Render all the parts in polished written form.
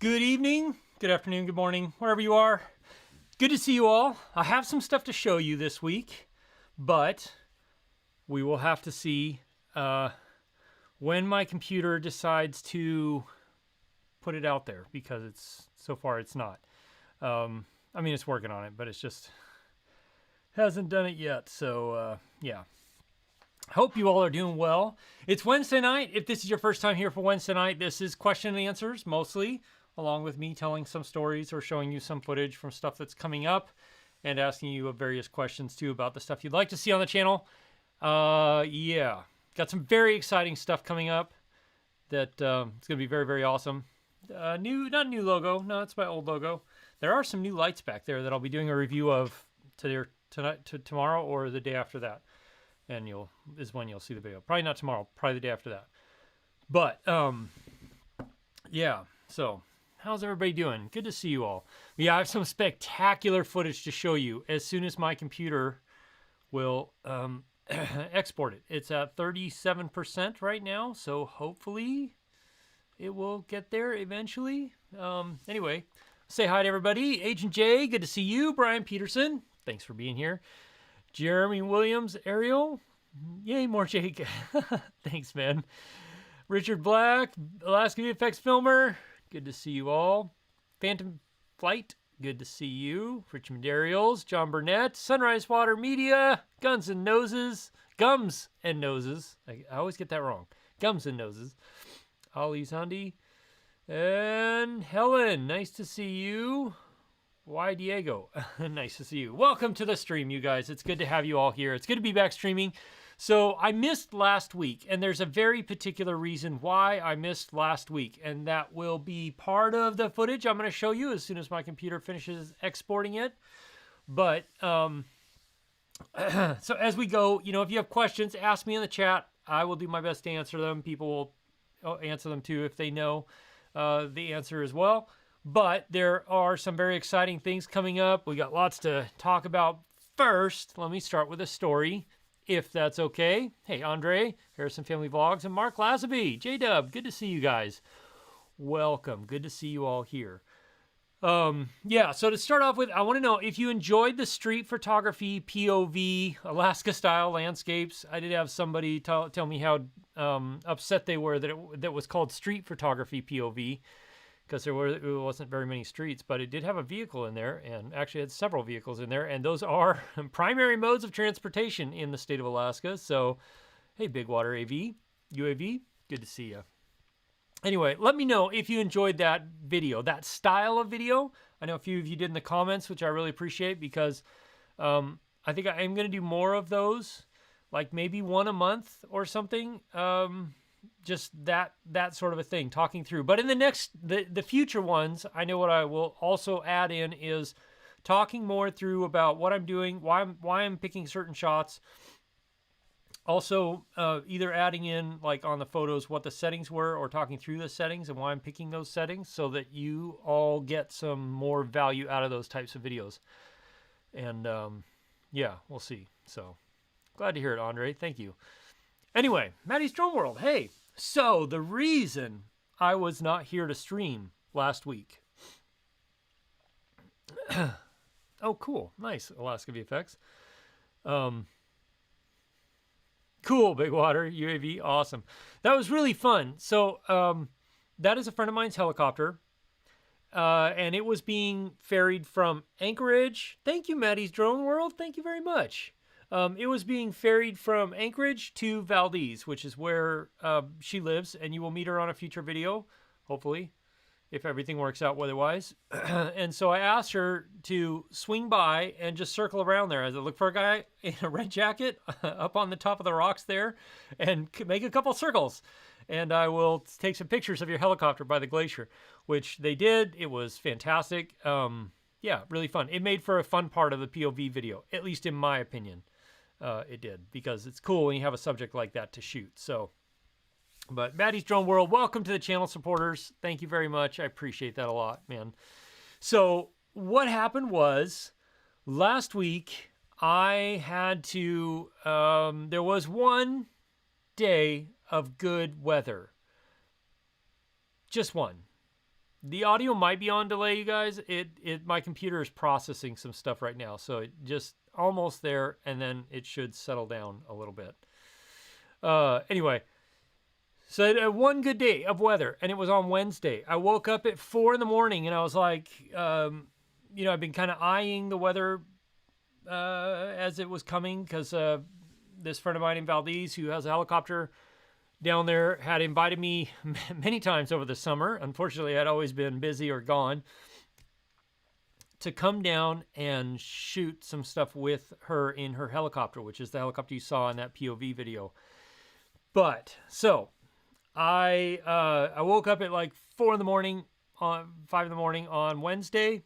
Good evening, good afternoon, good morning, wherever you are. Good to see you all. I have some stuff to show you this week, but we will have to see when my computer decides to put it out there, because so far it's not. I mean, it's working on it, but it's just hasn't done it yet. So yeah. Hope you all are doing well. It's Wednesday night. If this is your first time here for Wednesday night, this is question and answers mostly, along with me telling some stories or showing you some footage from stuff that's coming up and asking you various questions too about the stuff you'd like to see on the channel. Yeah, got some very exciting stuff coming up that it's going to be very, very awesome. Not a new logo. No, it's my old logo. There are some new lights back there that I'll be doing a review of tomorrow or the day after that. And is when you'll see the video. Probably not tomorrow, probably the day after that. But yeah, so how's everybody doing? Good to see you all. Yeah, I have some spectacular footage to show you as soon as my computer will export it. It's at 37% right now, so hopefully it will get there eventually. Anyway, say hi to everybody. Agent J, good to see you. Brian Peterson, thanks for being here. Jeremy Williams, Ariel, yay, more Jake. Thanks, man. Richard Black, Alaska VFX Filmer, good to see you all. Phantom Flight, good to see you. Richmond Ariels, John Burnett, Sunrise Water Media, Gums and Noses, I always get that wrong. Gums and Noses. Ali Zandi, and Helen, nice to see you. Why, Diego? Nice to see you. Welcome to the stream, you guys. It's good to have you all here. It's good to be back streaming. So I missed last week, and there's a very particular reason why I missed last week, and that will be part of the footage I'm going to show you as soon as my computer finishes exporting it. But so as we go, you know, if you have questions, ask me in the chat. I will do my best to answer them. People will answer them too if they know the answer as well. But there are some very exciting things coming up. We got lots to talk about. First, let me start with a story, if that's okay. Hey, Andre, Harrison Family Vlogs, and Mark Lazaby. J-Dub, good to see you guys. Welcome. Good to see you all here. Yeah, so to start off with, I want to know if you enjoyed the street photography POV Alaska-style landscapes. I did have somebody tell me how upset they were that that was called street photography POV. Because there wasn't very many streets, but it did have a vehicle in there, and actually had several vehicles in there, and those are primary modes of transportation in the state of Alaska. So, hey, Big Water UAV, good to see you. Anyway, let me know if you enjoyed that video, that style of video. I know a few of you did in the comments, which I really appreciate, because I think I am going to do more of those, like maybe one a month or something. Just that sort of a thing, talking through. But in the future ones, I know what I will also add in is talking more through about what I'm doing, why I'm picking certain shots. Also, either adding in, like on the photos, what the settings were, or talking through the settings and why I'm picking those settings, so that you all get some more value out of those types of videos. And yeah, we'll see. So glad to hear it, Andre. Thank you. Anyway, Maddie's Drone World. Hey, so the reason I was not here to stream last week. Oh, cool. Nice. Alaska VFX. Cool, Big Water UAV. Awesome. That was really fun. So that is a friend of mine's helicopter. And it was being ferried from Anchorage. Thank you, Maddie's Drone World. Thank you very much. It was being ferried from Anchorage to Valdez, which is where she lives, and you will meet her on a future video, hopefully, if everything works out weather-wise. And so I asked her to swing by and just circle around there. As I look for a guy in a red jacket up on the top of the rocks there, and make a couple circles. And I will take some pictures of your helicopter by the glacier, which they did. It was fantastic. Yeah, really fun. It made for a fun part of the POV video, at least in my opinion. It did, because it's cool when you have a subject like that to shoot. So, but Maddie's Drone World, welcome to the channel, supporters. Thank you very much. I appreciate that a lot, man. So what happened was last week I had to, there was one day of good weather. Just one. The audio might be on delay, you guys. My computer is processing some stuff right now, so it just almost there, and then it should settle down a little bit. Anyway, so I had one good day of weather, and it was on Wednesday. I woke up at 4 in the morning, and I was like, I've been kind of eyeing the weather as it was coming, because this friend of mine in Valdez, who has a helicopter down there, had invited me many times over the summer. Unfortunately, I'd always been busy or gone, to come down and shoot some stuff with her in her helicopter, which is the helicopter you saw in that POV video. But so I woke up at like 4 in the morning, on 5 in the morning on Wednesday.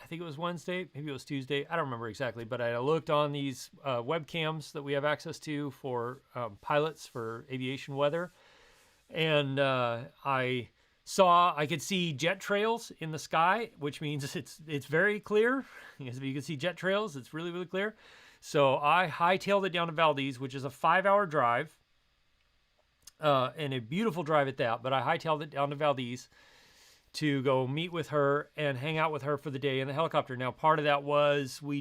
I think it was Wednesday, maybe it was Tuesday. I don't remember exactly, but I looked on these webcams that we have access to for pilots for aviation weather. And I could see jet trails in the sky, which means it's very clear. If you can see jet trails, it's really, really clear. So I hightailed it down to Valdez, which is a 5-hour drive, and a beautiful drive at that. But I hightailed it down to Valdez to go meet with her and hang out with her for the day in the helicopter. Now, part of that was I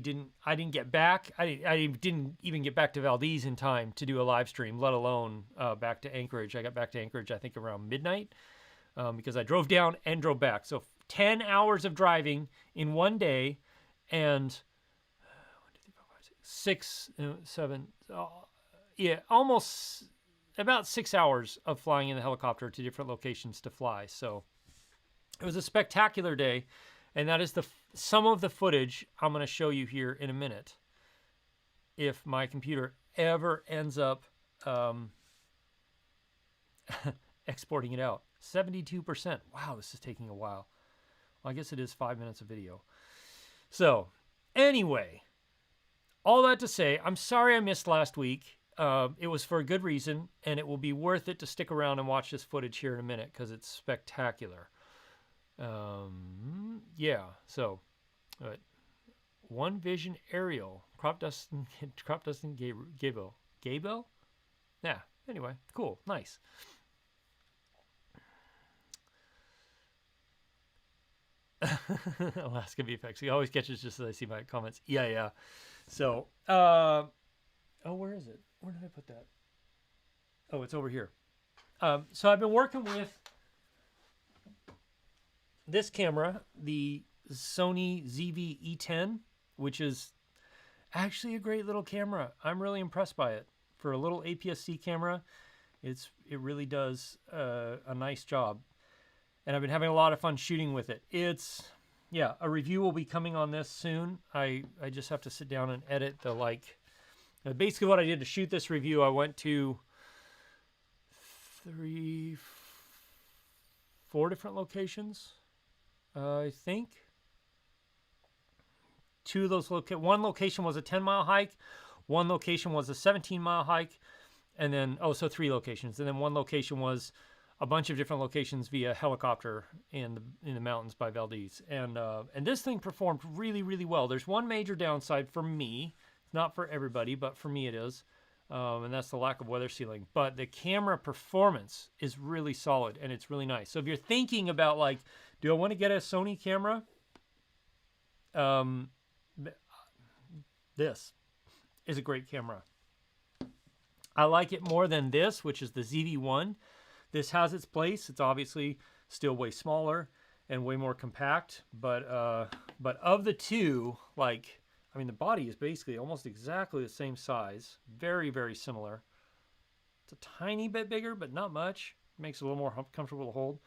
didn't get back. I didn't even get back to Valdez in time to do a live stream, let alone back to Anchorage. I got back to Anchorage, I think, around midnight, because I drove down and drove back. So 10 hours of driving in one day, and almost about 6 hours of flying in the helicopter to different locations to fly. So it was a spectacular day, and that is some of the footage I'm going to show you here in a minute, if my computer ever ends up exporting it out. 72%. Wow, this is taking a while. Well, I guess it is 5 minutes of video. So, anyway, all that to say, I'm sorry I missed last week. It was for a good reason, and it will be worth it to stick around and watch this footage here in a minute, because it's spectacular. Yeah, so One Vision aerial, crop dusting Gable. Yeah, anyway, cool, nice. Alaska VFX. He always catches just as I see my comments. Yeah. So, oh, where is it? Where did I put that? Oh, it's over here. So I've been working with this camera, the Sony ZV-E10, which is actually a great little camera. I'm really impressed by it. For a little APS-C camera, it really does a nice job. And I've been having a lot of fun shooting with it. A review will be coming on this soon. I just have to sit down and edit basically what I did to shoot this review. I went to 4 different locations. I think 2 of those one location was a 10-mile hike, one location was a 17-mile hike, and then 3 locations. And then one location was a bunch of different locations via helicopter in the mountains by Valdez. And this thing performed really, really well. There's one major downside for me. It's not for everybody, but for me it is. And that's the lack of weather sealing. But the camera performance is really solid, and it's really nice. So if you're thinking about do I want to get a Sony camera? This is a great camera. I like it more than this, which is the ZV-1. This has its place. It's obviously still way smaller and way more compact. But of the two, the body is basically almost exactly the same size. Very, very similar. It's a tiny bit bigger, but not much. Makes it a little more comfortable to hold.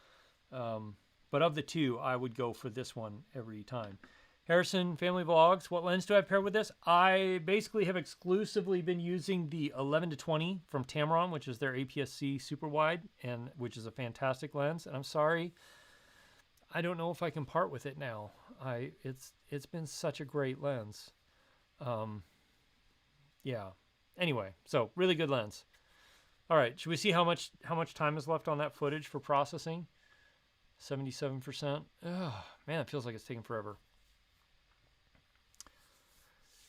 But of the two, I would go for this one every time. Harrison Family Vlogs, what lens do I pair with this? I basically have exclusively been using the 11-20 from Tamron, which is their APS-C super wide, and which is a fantastic lens. And I'm sorry, I don't know if I can part with it now. It's been such a great lens. Yeah. Anyway, so really good lens. All right, should we see how much time is left on that footage for processing? 77%. Oh, man, it feels like it's taking forever.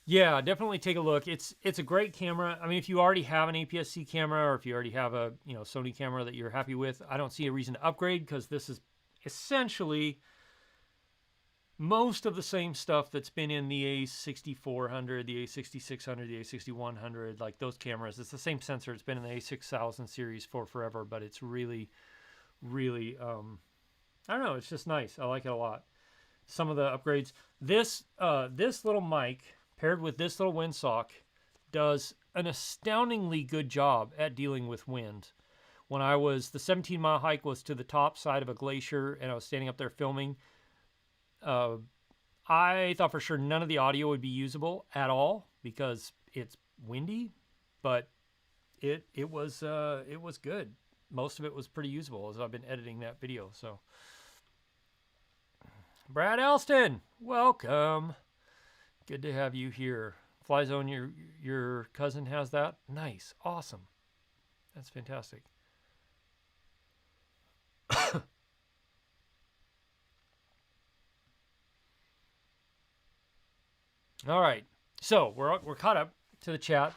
Yeah, definitely take a look. It's a great camera. I mean, if you already have an APS-C camera, or if you already have a Sony camera that you're happy with, I don't see a reason to upgrade, because this is essentially most of the same stuff that's been in the A6400, the A6600, the A6100, like those cameras. It's the same sensor. It's been in the A6000 series for forever, but it's really, really, I don't know. It's just nice. I like it a lot. Some of the upgrades. This little mic paired with this little windsock does an astoundingly good job at dealing with wind. When the 17-mile hike was to the top side of a glacier and I was standing up there filming, I thought for sure none of the audio would be usable at all because it's windy, but it was good. Most of it was pretty usable as I've been editing that video. So, Brad Elston, welcome. Good to have you here. Fly Zone, your cousin has that? Nice, awesome. That's fantastic. All right, so we're caught up to the chat.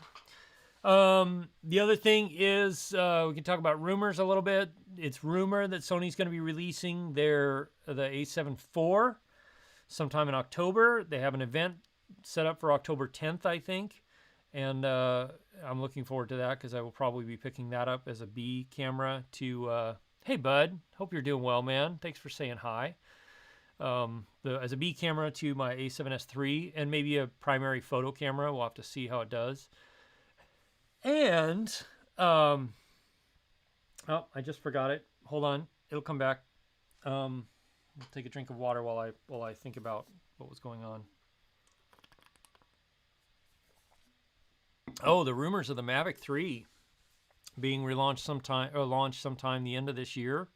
The other thing is we can talk about rumors a little bit. It's rumored that Sony's going to be releasing the A7 IV sometime in October. They have an event set up for October 10th, I think, and I'm looking forward to that because I will probably be picking that up as a B camera to. Hey, bud, hope you're doing well, man. Thanks for saying hi. As a B camera to my A7S III and maybe a primary photo camera. We'll have to see how it does. And, oh, I just forgot it. Hold on. It'll come back. I'll take a drink of water while I think about what was going on. Oh, the rumors of the Mavic 3 being relaunched launched sometime the end of this year.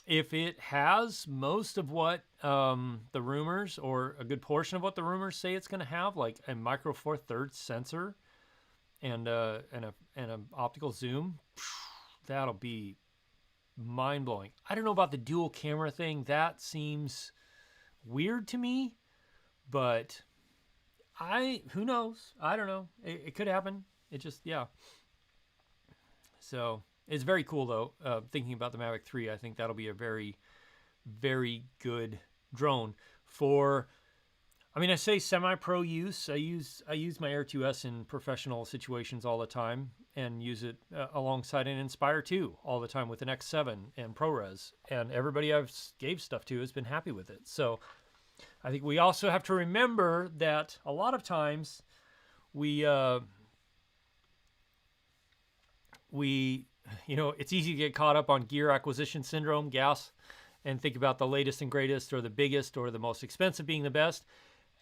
If it has most of what the rumors, or a good portion of what the rumors say it's going to have, like a micro four thirds sensor and an optical zoom, that'll be mind blowing. I don't know about the dual camera thing. That seems weird to me, but who knows? I don't know. It could happen. It just, yeah. So it's very cool though. Thinking about the Mavic 3, I think that'll be a very, very good drone for, I mean, I say semi-pro use. I use my Air 2S in professional situations all the time and use it alongside an Inspire 2 all the time with an X7 and ProRes. And everybody I've gave stuff to has been happy with it. So I think we also have to remember that a lot of times it's easy to get caught up on gear acquisition syndrome, gas, and think about the latest and greatest or the biggest or the most expensive being the best.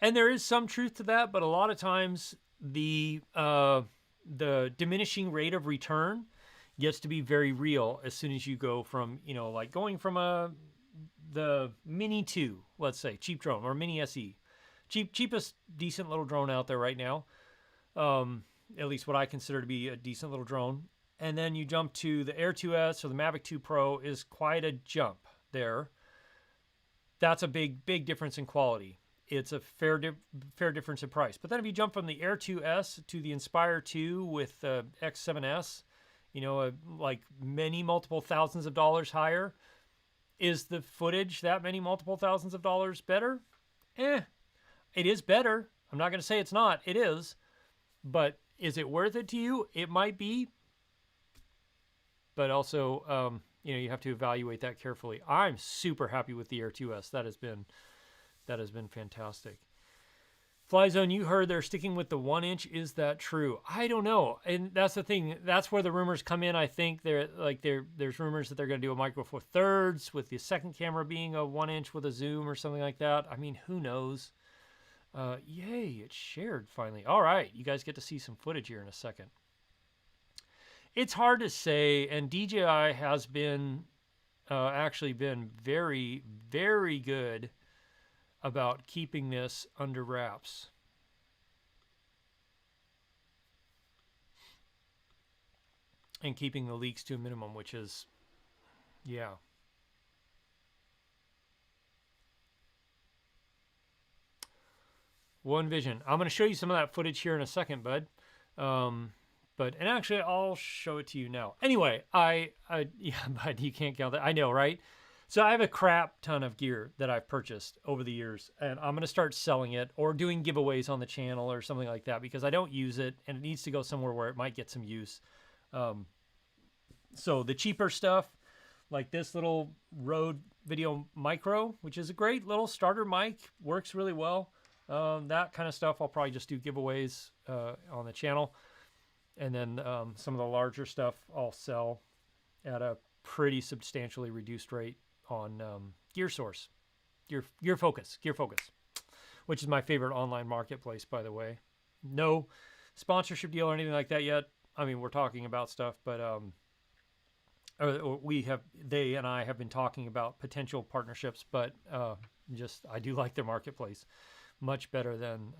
And there is some truth to that, but a lot of times the diminishing rate of return gets to be very real as soon as you go from, like going from the Mini 2, let's say, cheap drone, or Mini SE. Cheapest decent little drone out there right now. At least what I consider to be a decent little drone. And then you jump to the Air 2S or the Mavic 2 Pro is quite a jump there. That's a big like in quality. It's a fair difference in price. But then if you jump from the Air 2S to the Inspire 2 with the X7S, like many multiple thousands of dollars higher, is the footage that many multiple thousands of dollars better? It is better. I'm not going to say it's not. It is. But is it worth it to you? It might be. But also, you have to evaluate that carefully. I'm super happy with the Air 2S. That has been fantastic. FlyZone, you heard they're sticking with the 1-inch. Is that true? I don't know. And that's the thing. That's where the rumors come in. I think there's rumors that they're going to do a micro four thirds with the second camera being a 1-inch with a zoom or something like that. I mean, who knows? Yay, it's shared finally. All right, you guys get to see some footage here in a second. It's hard to say, and DJI has been actually been very, very good about keeping this under wraps. And keeping the leaks to a minimum, which is, yeah. One Vision. I'm going to show you some of that footage here in a second, bud. But, and actually, I'll show it to you now. Anyway, yeah, but you can't count that. I know, right? So I have a crap ton of gear that I've purchased over the years, and I'm going to start selling it or doing giveaways on the channel or something like that because I don't use it, and it needs to go somewhere where it might get some use. So the cheaper stuff, like this little Rode Video Micro, which is a great little starter mic, works really well. That kind of stuff, I'll probably just do giveaways on the channel. And then some of the larger stuff I'll sell at a pretty substantially reduced rate on Gear Source, Gear Focus, which is my favorite online marketplace, by the way. No sponsorship deal or anything like that yet. I mean, we're talking about stuff, but they and I have been talking about potential partnerships, but I do like their marketplace much better than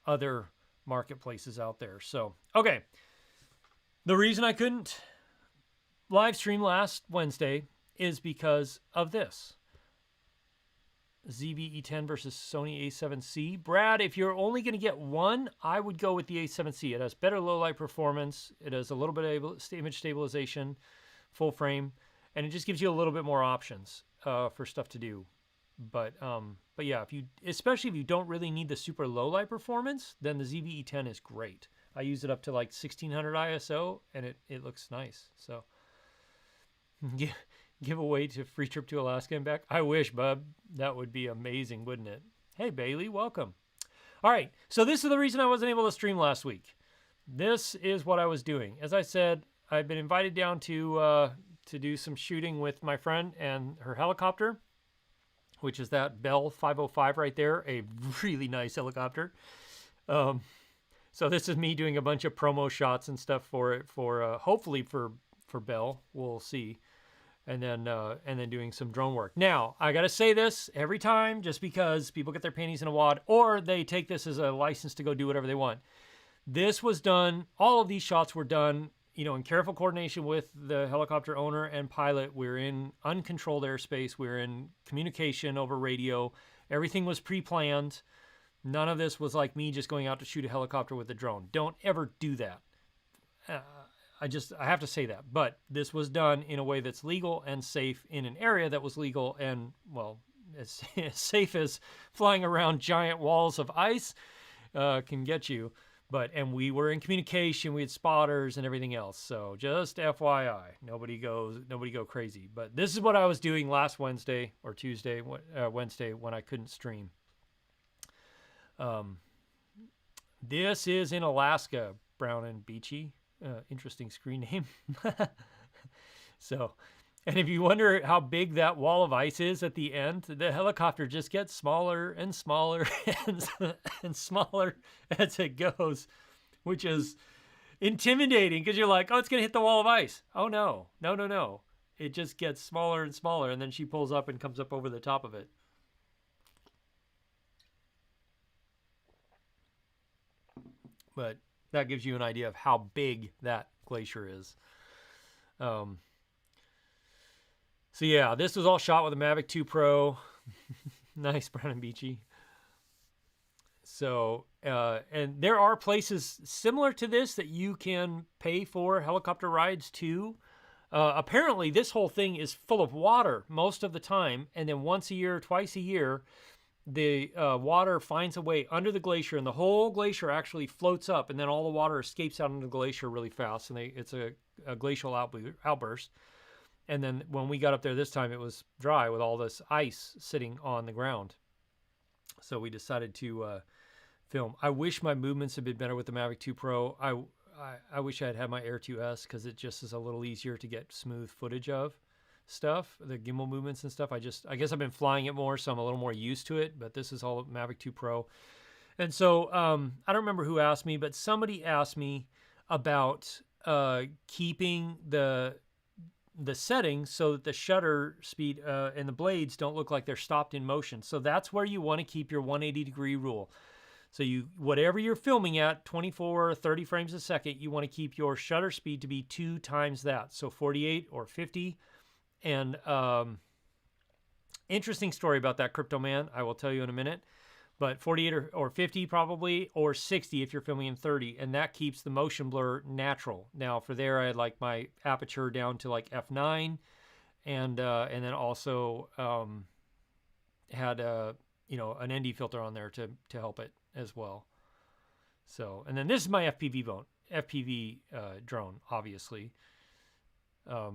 other marketplaces out there. So, okay. The reason I couldn't live stream last Wednesday is because of this. ZV-E10 versus Sony A7C. Brad, if you're only going to get one, I would go with the A7C. It has better low light performance. It has a little bit of image stabilization, full frame, and it just gives you a little bit more options for stuff to do. But yeah, especially if you don't really need the super low light performance, then the ZV-E10 is great. I use it up to like 1600 ISO, and it looks nice. So, give away to free trip to Alaska and back. I wish, bub. That would be amazing, wouldn't it? Hey, Bailey, welcome. All right, so this is the reason I wasn't able to stream last week. This is what I was doing. As I said, I've been invited down to do some shooting with my friend and her helicopter, which is that Bell 505 right there, a really nice helicopter. So this is me doing a bunch of promo shots and stuff for it, hopefully for Bell. We'll see. And then doing some drone work. Now, I got to say this every time, just because people get their panties in a wad, or they take this as a license to go do whatever they want. This was done, all of these shots were done, in careful coordination with the helicopter owner and pilot. We're in uncontrolled airspace. We're in communication over radio. Everything was pre-planned. None of this was like me just going out to shoot a helicopter with a drone. Don't ever do that. I have to say that. But this was done in a way that's legal and safe in an area that was legal and, well, as safe as flying around giant walls of ice can get you. And we were in communication. We had spotters and everything else. So just FYI, nobody go crazy. But this is what I was doing last Wednesday or Tuesday, Wednesday when I couldn't stream. This is in Alaska, Brown and Beachy. Interesting screen name. So, and if you wonder how big that wall of ice is at the end, the helicopter just gets smaller and smaller and smaller as it goes, which is intimidating because you're like, oh, it's going to hit the wall of ice. Oh, no. It just gets smaller and smaller, and then she pulls up and comes up over the top of it. But that gives you an idea of how big that glacier is. So yeah, this was all shot with a Mavic 2 Pro. Nice, Brown and Beachy. So, and there are places similar to this that you can pay for helicopter rides to. Apparently, this whole thing is full of water most of the time. And then once a year, twice a year, the water finds a way under the glacier, and the whole glacier actually floats up, and then all the water escapes out into the glacier really fast, and it's a glacial outburst. And then when we got up there this time, it was dry with all this ice sitting on the ground. So we decided to film. I wish my movements had been better with the Mavic 2 Pro. I wish I had my Air 2S because it just is a little easier to get smooth footage of stuff, the gimbal movements and stuff. I guess I've been flying it more, so I'm a little more used to it, but this is all Mavic 2 Pro. And so I don't remember who asked me, but somebody asked me about keeping the settings so that the shutter speed and the blades don't look like they're stopped in motion. So that's where you want to keep your 180-degree rule. So whatever you're filming at, 24 or 30 frames a second, you want to keep your shutter speed to be 2 times that. So 48 or 50. And interesting story about that, Crypto Man. I will tell you in a minute. but 48 or 50 probably, or 60 if you're filming in 30, and that keeps the motion blur natural. Now for there, I had like my aperture down to like f9, and then also had a an ND filter on there to help it as well. So, and then this is my FPV drone, obviously. I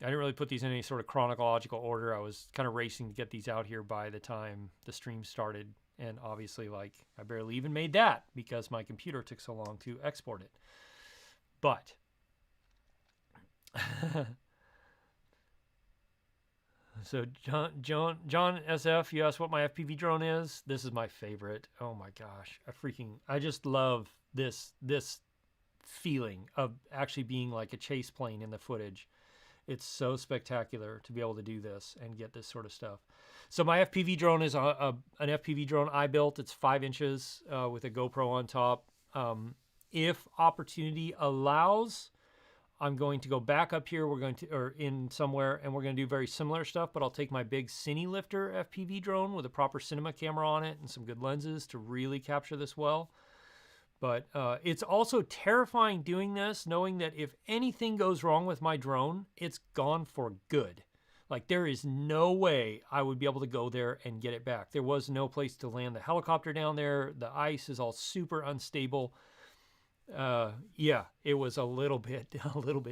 didn't really put these in any sort of chronological order. I was kind of racing to get these out here by the time the stream started. And obviously, like, I barely even made that because my computer took so long to export it. But so John SF, you asked what my FPV drone is. This is my favorite. Oh my gosh, I just love this feeling of actually being like a chase plane in the footage. It's so spectacular to be able to do this and get this sort of stuff. So my FPV drone is an FPV drone I built. It's 5 inches with a GoPro on top. If opportunity allows, I'm going to go back up here. We're going to, or in somewhere, and we're going to do very similar stuff, but I'll take my big Cine Lifter FPV drone with a proper cinema camera on it and some good lenses to really capture this well. But it's also terrifying doing this, knowing that if anything goes wrong with my drone, it's gone for good. Like, there is no way I would be able to go there and get it back. There was no place to land the helicopter down there. The ice is all super unstable. Yeah, it was a little bit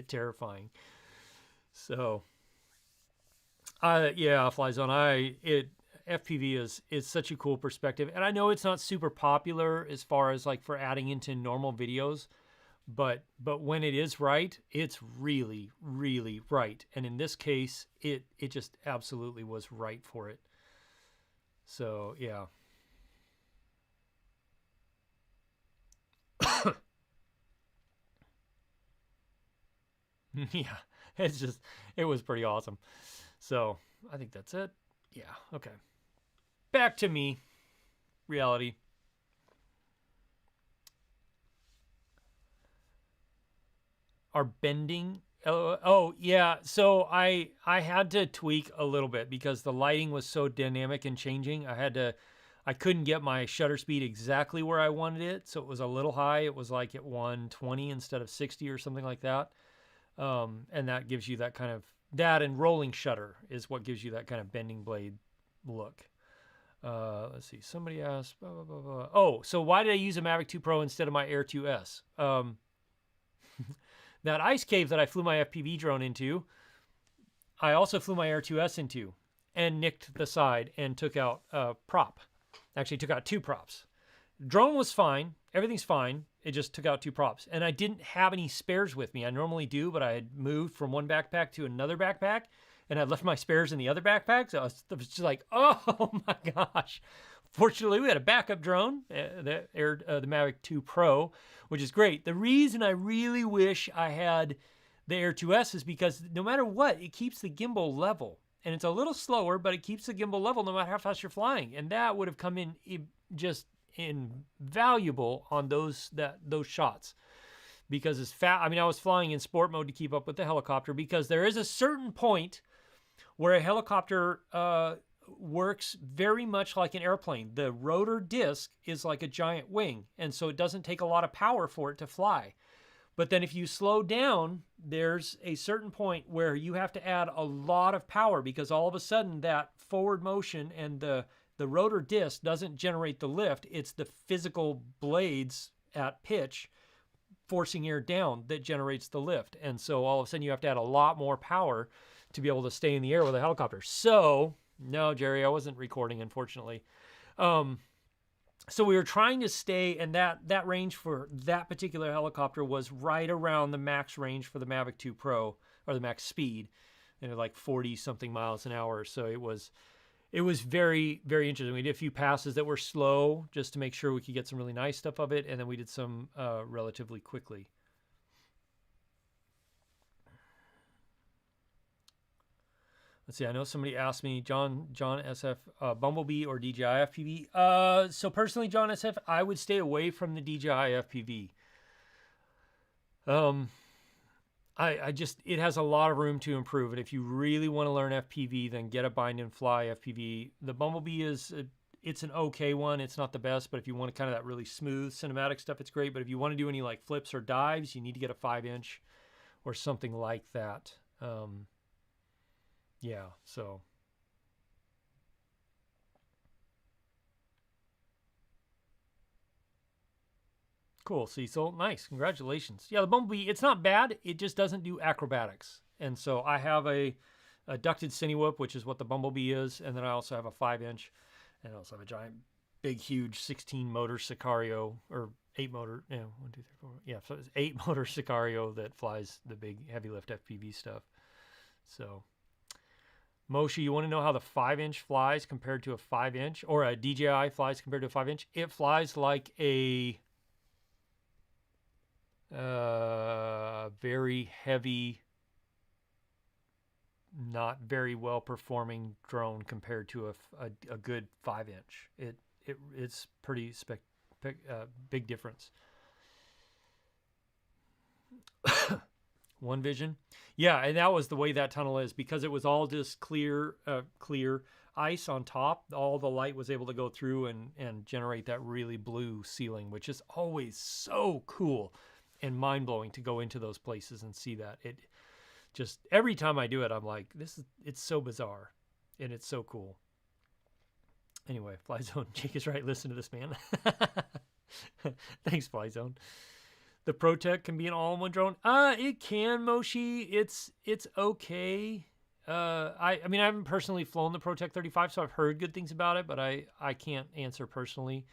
terrifying. So, yeah, FlyZone, FPV is such a cool perspective. And I know it's not super popular as far as like for adding into normal videos, but when it is right, it's really, really right. And in this case, it just absolutely was right for it. So, yeah. Yeah, it was pretty awesome. So, I think that's it. Yeah, okay. Back to me. Reality. Are bending. Oh, yeah. So I had to tweak a little bit because the lighting was so dynamic and changing. I couldn't get my shutter speed exactly where I wanted it. So it was a little high. It was like at 120 instead of 60 or something like that. And that gives you that kind of, that and rolling shutter is what gives you that kind of bending blade look. Let's see. Somebody asked, blah, blah, blah, blah. Oh, so why did I use a Mavic 2 Pro instead of my Air 2S? That ice cave that I flew my FPV drone into, I also flew my Air 2S into and nicked the side and took out a prop. Actually took out 2 props. Drone was fine. Everything's fine. It just took out 2 props. And I didn't have any spares with me. I normally do, but I had moved from one backpack to another backpack, and I left my spares in the other backpack. So I was just like, oh my gosh. Fortunately, we had a backup drone, the Mavic 2 Pro, which is great. The reason I really wish I had the Air 2S is because no matter what, it keeps the gimbal level. And it's a little slower, but it keeps the gimbal level no matter how fast you're flying. And that would have come in just invaluable on those shots. Because it's fast. I mean, I was flying in sport mode to keep up with the helicopter, because there is a certain point where a helicopter works very much like an airplane. The rotor disc is like a giant wing, and so it doesn't take a lot of power for it to fly. But then if you slow down, there's a certain point where you have to add a lot of power, because all of a sudden that forward motion and the rotor disc doesn't generate the lift. It's the physical blades at pitch forcing air down that generates the lift. And so all of a sudden you have to add a lot more power to be able to stay in the air with a helicopter. So, no, Jerry, I wasn't recording, unfortunately. So we were trying to stay, and that range for that particular helicopter was right around the max range for the Mavic 2 Pro, or the max speed, and like 40 something miles an hour. So it was very, very interesting. We did a few passes that were slow just to make sure we could get some really nice stuff of it, and then we did some relatively quickly. Let's see, I know somebody asked me, John SF, Bumblebee or DJI FPV. So personally, John SF, I would stay away from the DJI FPV. It has a lot of room to improve. And if you really want to learn FPV, then get a bind and fly FPV. The Bumblebee it's an okay one. It's not the best, but if you want kind of that really smooth cinematic stuff, it's great. But if you want to do any like flips or dives, you need to get a 5-inch or something like that. Yeah, so. Cool, Cecil. Nice. Congratulations. Yeah, the Bumblebee, it's not bad. It just doesn't do acrobatics. And so I have a ducted Cinewhoop, which is what the Bumblebee is. And then I also have a 5-inch. And I also have a giant, big, huge 16 motor Sicario, or 8 motor, 1, 2, 3, 4. Yeah, so it's 8 motor Sicario that flies the big heavy lift FPV stuff. So, Moshe, you want to know how the 5-inch flies compared to a 5-inch, or a DJI flies compared to a 5-inch? It flies like a very heavy, not very well performing drone compared to a good 5-inch. It's pretty big difference. One Vision, yeah, and that was the way that tunnel is, because it was all just clear ice on top. All the light was able to go through and generate that really blue ceiling, which is always so cool and mind-blowing to go into those places and see that. It just, every time I do it, I'm like, it's so bizarre and it's so cool. Anyway, Flyzone, Jake is right. Listen to this, man. Thanks, Flyzone. The ProTech can be an all-in-one drone. It can, Moshe. It's okay. I mean, I haven't personally flown the ProTech 35, so I've heard good things about it, but I can't answer personally.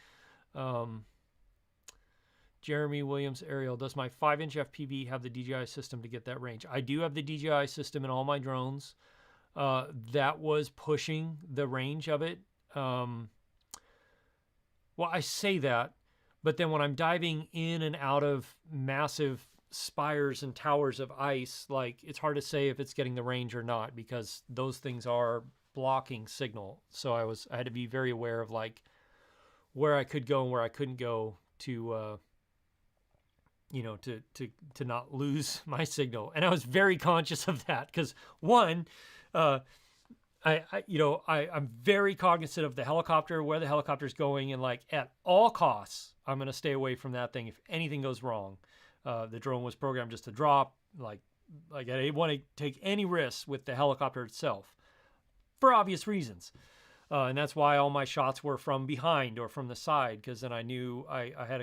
Jeremy Williams, Ariel, does my 5-inch FPV have the DJI system to get that range? I do have the DJI system in all my drones. That was pushing the range of it. Well, I say that, but then when I'm diving in and out of massive spires and towers of ice, like, it's hard to say if it's getting the range or not, because those things are blocking signal. So I had to be very aware of like where I could go and where I couldn't go to to not lose my signal. And I was very conscious of that, because one, I'm very cognizant of the helicopter, where the helicopter's going, and like at all costs, I'm going to stay away from that thing if anything goes wrong. The drone was programmed just to drop. Like I didn't want to take any risks with the helicopter itself, for obvious reasons. And that's why all my shots were from behind or from the side, because then I knew I had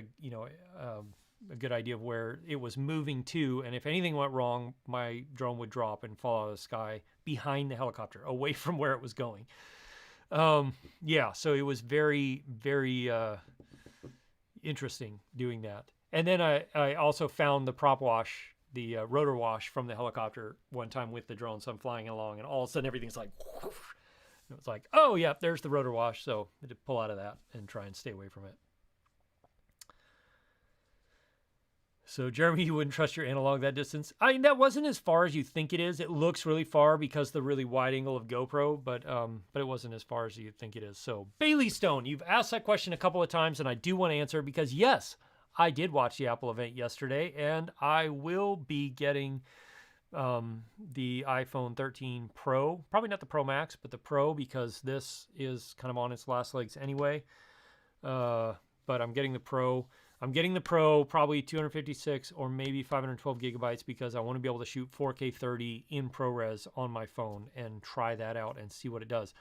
a good idea of where it was moving to, and if anything went wrong, my drone would drop and fall out of the sky behind the helicopter, away from where it was going. Yeah, so it was very, very interesting doing that. And then I also found the prop wash, the rotor wash from the helicopter one time with the drone. So I'm flying along, and all of a sudden everything's like, whoosh. It's like, oh yeah, there's the rotor wash. So I had to pull out of that and try and stay away from it. So Jeremy, you wouldn't trust your analog that distance. I mean, that wasn't as far as you think it is. It looks really far because the really wide angle of GoPro, but it wasn't as far as you think it is. So Bailey Stone, you've asked that question a couple of times, and I do want to answer, because yes, I did watch the Apple event yesterday, and I will be getting the iPhone 13 Pro, probably not the Pro Max, but the Pro, because this is kind of on its last legs anyway. But I'm getting the Pro. I'm getting the Pro, probably 256 or maybe 512 gigabytes, because I want to be able to shoot 4K 30 in ProRes on my phone and try that out and see what it does.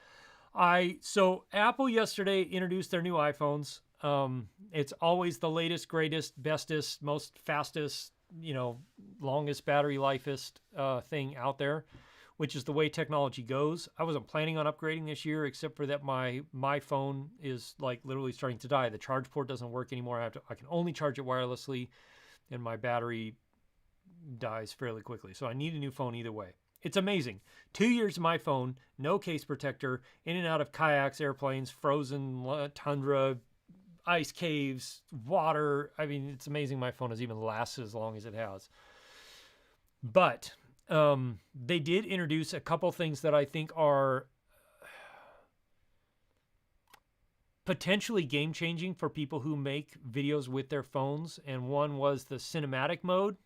So Apple yesterday introduced their new iPhones. It's always the latest, greatest, bestest, most fastest, longest battery lifest thing out there, which is the way technology goes. I wasn't planning on upgrading this year, except for that my phone is like literally starting to die. The charge port doesn't work anymore. I can only charge it wirelessly, and my battery dies fairly quickly. So I need a new phone either way. It's amazing. 2 years of my phone, no case protector, in and out of kayaks, airplanes, frozen tundra, ice caves, water. I mean, it's amazing my phone has even lasted as long as it has. But they did introduce a couple things that I think are potentially game-changing for people who make videos with their phones. And one was the cinematic mode.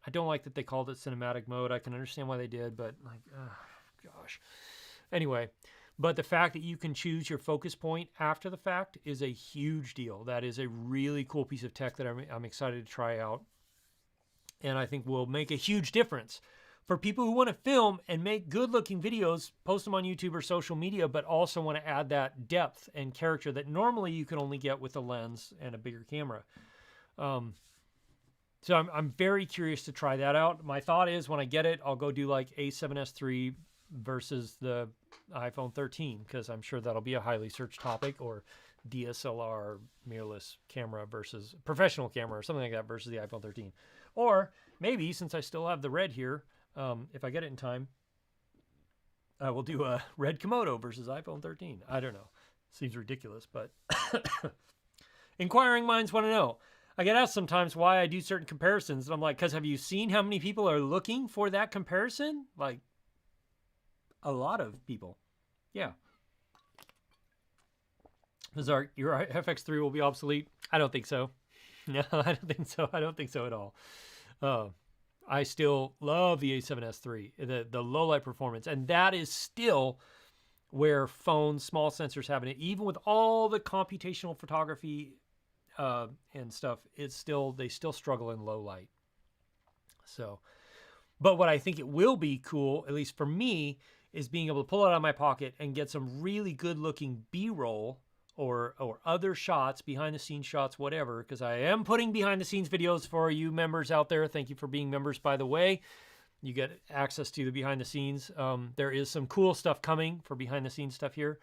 I don't like that they called it cinematic mode. I can understand why they did, but like, gosh. Anyway, But the fact that you can choose your focus point after the fact is a huge deal. That is a really cool piece of tech that I'm excited to try out. And I think will make a huge difference for people who want to film and make good looking videos, post them on YouTube or social media, but also want to add that depth and character that normally you can only get with a lens and a bigger camera. So I'm very curious to try that out. My thought is when I get it, I'll go do like A7S3 versus the iPhone 13, because I'm sure that'll be a highly searched topic, or DSLR mirrorless camera versus professional camera or something like that versus the iPhone 13. Or maybe, since I still have the red here, if I get it in time, I will do a red Komodo versus iPhone 13. I don't know. Seems ridiculous, but inquiring minds want to know. I get asked sometimes why I do certain comparisons, and I'm like, because have you seen how many people are looking for that comparison? Like, a lot of people. Yeah. Bizarre, your FX3 will be obsolete? I don't think so. No, I don't think so. I don't think so at all. I still love the A7S3, the low light performance, and that is still where phones, small sensors have it. Even with all the computational photography and stuff, they still struggle in low light. So, but what I think it will be cool, at least for me, is being able to pull it out of my pocket and get some really good looking B-roll or other shots, behind the scenes shots, whatever, because I am putting behind the scenes videos for you members out there. Thank you for being members, by the way. You get access to the behind the scenes. There is some cool stuff coming for behind the scenes stuff here.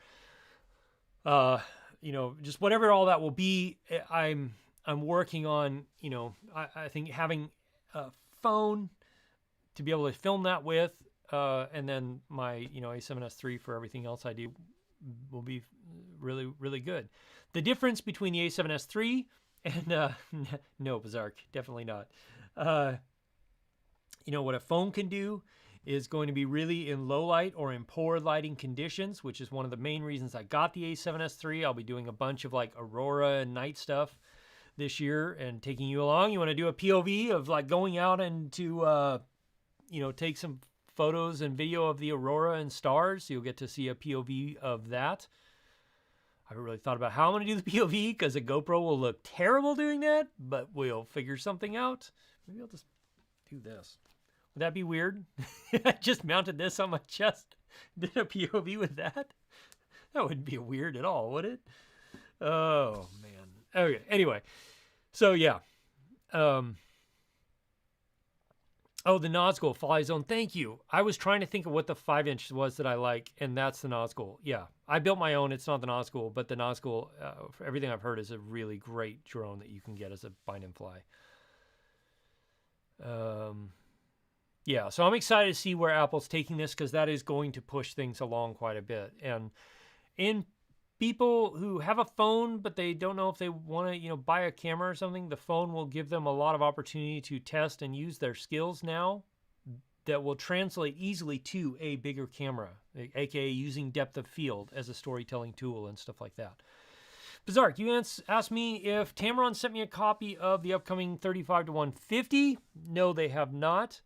Just whatever all that will be, I'm working on, I think having a phone to be able to film that with, and then my, A7S3 for everything else I do will be really, really good. The difference between the A7S3 and, no, Bizarre, definitely not. What a phone can do is going to be really in low light or in poor lighting conditions, which is one of the main reasons I got the A7S3. I'll be doing a bunch of like aurora and night stuff this year and taking you along. You want to do a POV of like going out and to, take some photos and video of the aurora and stars. You'll get to see a POV of that. I haven't really thought about how I'm going to do the POV because a GoPro will look terrible doing that, but we'll figure something out. Maybe I'll just do this. Would that be weird? I just mounted this on my chest. Did a POV with that? That wouldn't be weird at all, would it? Oh, man. Okay, anyway. So, yeah. The Nazgul Fly Zone. Thank you. I was trying to think of what the 5-inch was that I like, and that's the Nazgul. Yeah, I built my own. It's not the Nazgul, but the Nazgul, for everything I've heard, is a really great drone that you can get as a bind and fly. Yeah, so I'm excited to see where Apple's taking this, because that is going to push things along quite a bit. And in people who have a phone, but they don't know if they want to, buy a camera or something, the phone will give them a lot of opportunity to test and use their skills now that will translate easily to a bigger camera, aka using depth of field as a storytelling tool and stuff like that. Bizarre, you asked me if Tamron sent me a copy of the upcoming 35-150. No, they have not.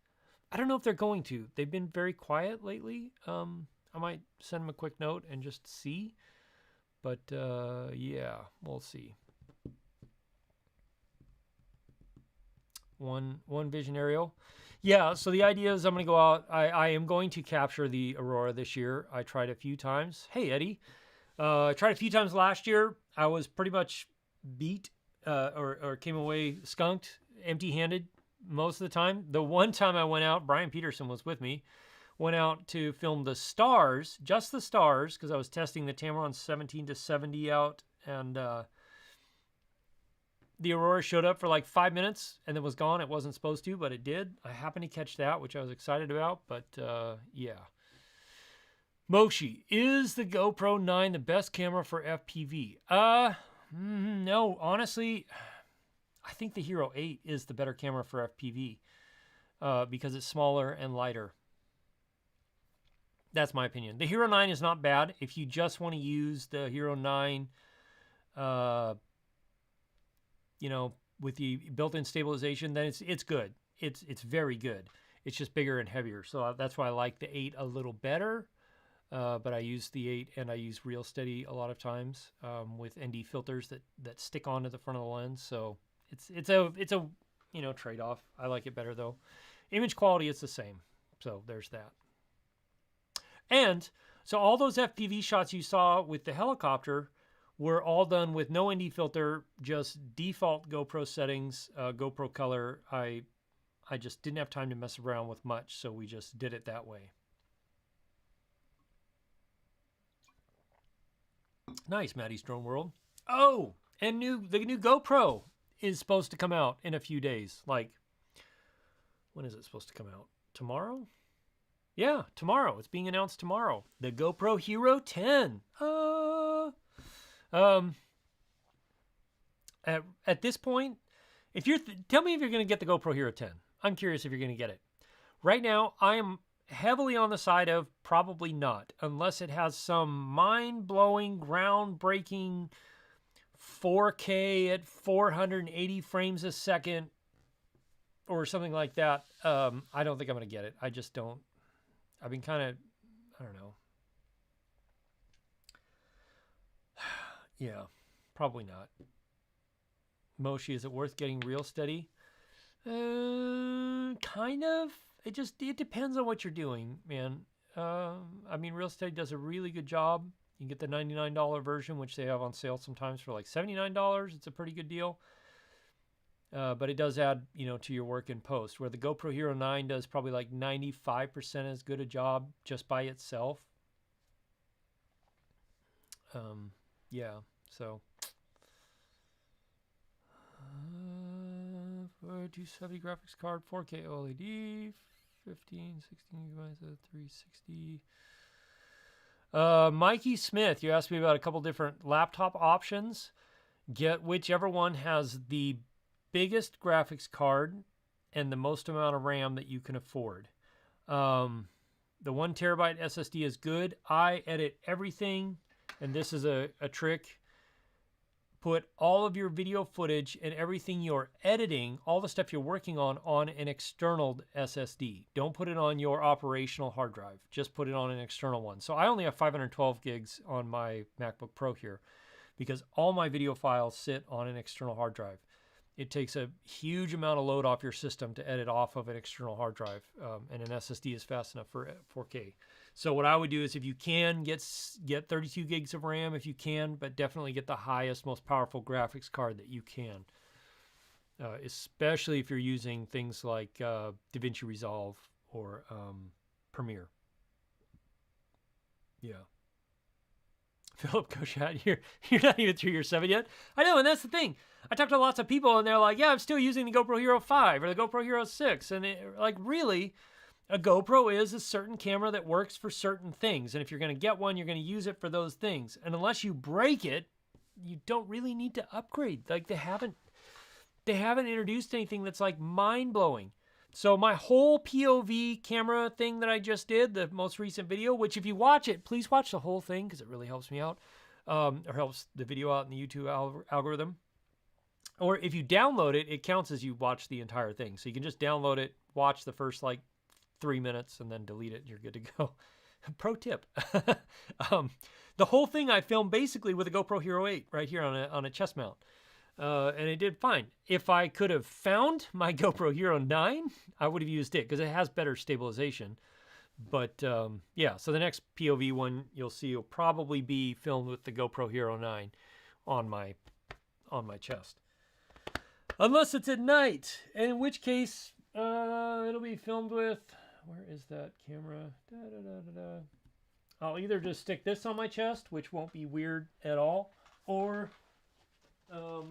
I don't know if they're going to. They've been very quiet lately. I might send them a quick note and just see. But, yeah, we'll see. One Vision Aerial. Yeah, so the idea is I'm going to go out. I am going to capture the Aurora this year. I tried a few times. Hey, Eddie. I tried a few times last year. I was pretty much beat or came away skunked, empty-handed most of the time. The one time I went out, Brian Peterson was with me, went out to film the stars, just the stars, because I was testing the Tamron 17-70 out, and the Aurora showed up for like 5 minutes and then was gone. It wasn't supposed to, but it did. I happened to catch that, which I was excited about, but yeah. Moshi, is the GoPro 9 the best camera for FPV? No, honestly, I think the Hero 8 is the better camera for FPV because it's smaller and lighter. That's my opinion. The Hero 9 is not bad. If you just want to use the Hero 9, with the built-in stabilization, then it's good. It's very good. It's just bigger and heavier. So that's why I like the 8 a little better. but I use the 8 and I use Real Steady a lot of times with ND filters that stick onto the front of the lens. So it's a trade-off. I like it better though. Image quality is the same. So there's that. And so all those FPV shots you saw with the helicopter were all done with no ND filter, just default GoPro settings, GoPro color. I just didn't have time to mess around with much, so we just did it that way. Nice, Maddie's Drone World. Oh, and the new GoPro is supposed to come out in a few days. Like, when is it supposed to come out? Tomorrow? Yeah, tomorrow. It's being announced tomorrow. The GoPro Hero 10. At this point, tell me if you're going to get the GoPro Hero 10. I'm curious if you're going to get it. Right now, I am heavily on the side of probably not, unless it has some mind-blowing, groundbreaking 4K at 480 frames a second or something like that. I don't think I'm going to get it. I just don't. I've been kind of, I don't know. Yeah, probably not. Moshi, is it worth getting Real Steady? Kind of. It depends on what you're doing, man. I mean, Real Steady does a really good job. You can get the $99 version, which they have on sale sometimes for like $79. It's a pretty good deal. But it does add, to your work in post, where the GoPro Hero 9 does probably like 95% as good a job just by itself. Yeah, so. 270 graphics card, 4K OLED, 16 gigabytes of 360. Mikey Smith, you asked me about a couple different laptop options. Get whichever one has the biggest graphics card and the most amount of RAM that you can afford. The 1 terabyte SSD is good. I edit everything, and this is a trick. Put all of your video footage and everything you're editing, all the stuff you're working on an external SSD. Don't put it on your operational hard drive. Just put it on an external one. So I only have 512 gigs on my MacBook Pro here because all my video files sit on an external hard drive. It takes a huge amount of load off your system to edit off of an external hard drive, and an SSD is fast enough for 4K. So what I would do is, if you can, get 32 gigs of RAM if you can, but definitely get the highest, most powerful graphics card that you can, especially if you're using things like DaVinci Resolve or Premiere. Yeah. Philip Koshat, you're not even through your 7 yet. I know, and that's the thing. I talked to lots of people, and they're like, yeah, I'm still using the GoPro Hero 5 or the GoPro Hero 6. And really, a GoPro is a certain camera that works for certain things. And if you're going to get one, you're going to use it for those things. And unless you break it, you don't really need to upgrade. Like, they haven't introduced anything that's like mind-blowing. So my whole POV camera thing that I just did, the most recent video, which if you watch it, please watch the whole thing because it really helps me out, or helps the video out in the YouTube algorithm. Or if you download it, it counts as you watch the entire thing. So you can just download it, watch the first like 3 minutes, and then delete it, and you're good to go. Pro tip. The whole thing I filmed basically with a GoPro Hero 8 right here on a chest mount. And it did fine. If I could have found my GoPro Hero 9, I would have used it because it has better stabilization. But yeah, so the next POV one you'll see will probably be filmed with the GoPro Hero 9 on my chest. Unless it's at night, and in which case it'll be filmed with, where is that camera? I'll either just stick this on my chest, which won't be weird at all, or I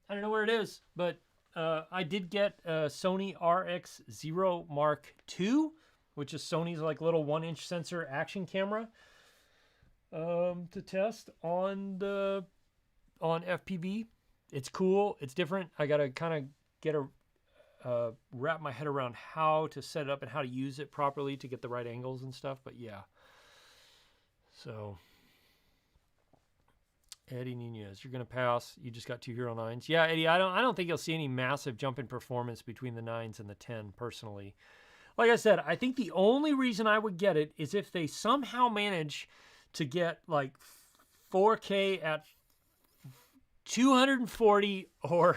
don't know where it is, but I did get a Sony RX0 Mark II, which is Sony's like little 1-inch sensor action camera, to test on FPV. It's cool. It's different. I gotta kind of get wrap my head around how to set it up and how to use it properly to get the right angles and stuff. But yeah, so. Eddie Nunez, you're gonna pass. You just got 2 Hero 9s. Yeah, Eddie, I don't think you'll see any massive jump in performance between the 9s and the 10 personally. like I said, I think the only reason I would get it is if they somehow manage to get like 4K at 240 or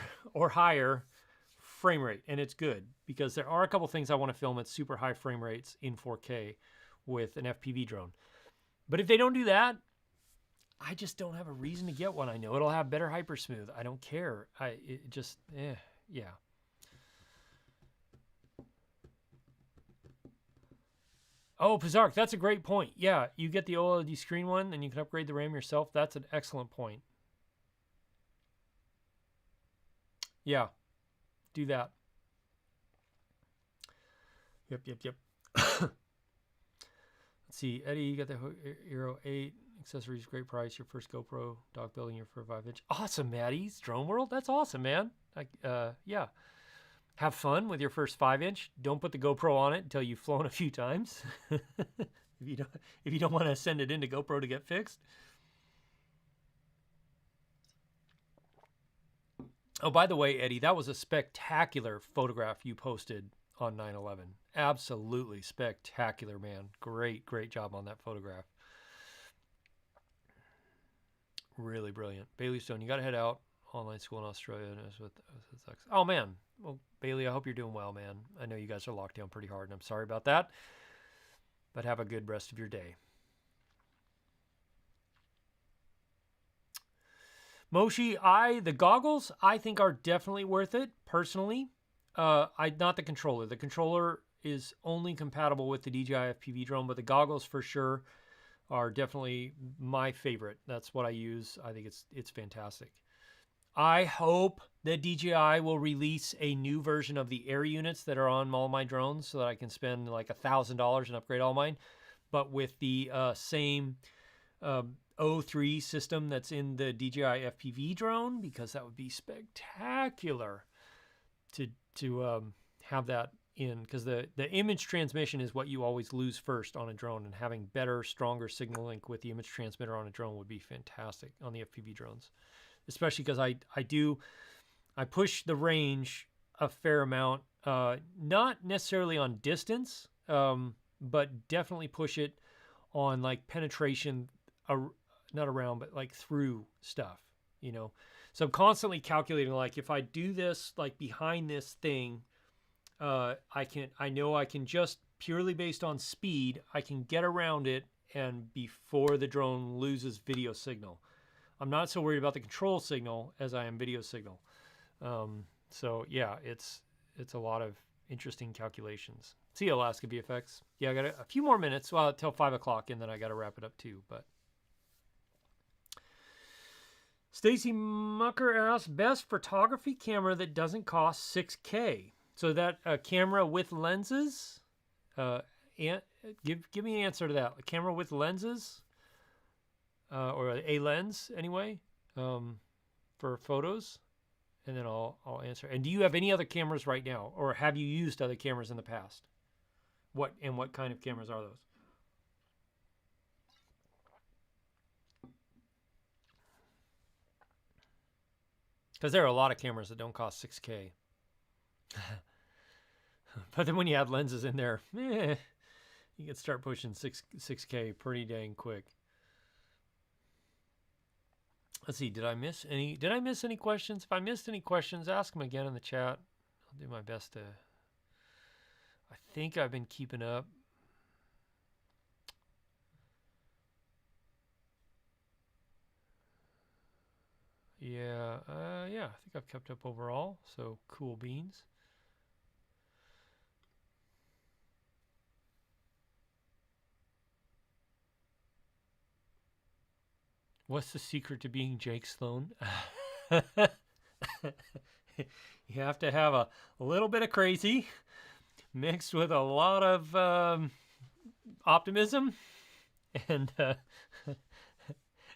higher frame rate, and it's good because there are a couple things I want to film at super high frame rates in 4K with an FPV drone. But if they don't do that, I just don't have a reason to get one. I know it'll have better hypersmooth. I don't care. Yeah. Oh, Pizark, that's a great point. Yeah, you get the OLED screen one and you can upgrade the RAM yourself. That's an excellent point. Yeah, do that. Yep. Let's see, Eddie, you got the Hero 8 accessories, great price. Your first GoPro dog building your for 5-inch. Awesome, Maddie's Drone World. That's awesome, man. Yeah. Have fun with your first 5-inch. Don't put the GoPro on it until you've flown a few times. if you don't want to send it into GoPro to get fixed. Oh, by the way, Eddie, that was a spectacular photograph you posted on 9/11. Absolutely spectacular, man. Great job on that photograph. Really brilliant. Bailey Stone, you got to head out. Online school in Australia. Oh, man. Well, Bailey, I hope you're doing well, man. I know you guys are locked down pretty hard, and I'm sorry about that. But have a good rest of your day. Moshi, the goggles, I think are definitely worth it, personally. Not the controller. The controller is only compatible with the DJI FPV drone, but the goggles for sure are definitely my favorite. That's what I use. I think it's fantastic. I hope that DJI will release a new version of the Air units that are on all my drones so that I can spend like $1,000 and upgrade all mine, but with the same A7III system that's in the DJI FPV drone, because that would be spectacular to have that in, because the image transmission is what you always lose first on a drone, and having better, stronger signal link with the image transmitter on a drone would be fantastic on the FPV drones, especially because I push the range a fair amount, not necessarily on distance, but definitely push it on like penetration, not around, but like through stuff, you know. So I'm constantly calculating, like if I do this like behind this thing, I know I can just purely based on speed, I can get around it and before the drone loses video signal. I'm not so worried about the control signal as I am video signal. So yeah, it's a lot of interesting calculations. See you, Alaska VFX. Yeah, I got a few more minutes, well, till 5 o'clock, and then I got to wrap it up too. But Stacy Mucker asks, best photography camera that doesn't cost $6K. So that camera with lenses. Give me an answer to that. A camera with lenses, or a lens anyway, for photos, and then I'll answer. And do you have any other cameras right now, or have you used other cameras in the past? What kind of cameras are those? Because there are a lot of cameras that don't cost $6K. But then when you add lenses in there, you can start pushing 6K pretty dang quick. Let's see, did I miss any questions? If I missed any questions, ask them again in the chat. I'll do my best to. I think I've been keeping up. Yeah, I think I've kept up overall, so cool beans. What's the secret to being Jake Sloan? You have to have a little bit of crazy mixed with a lot of optimism, and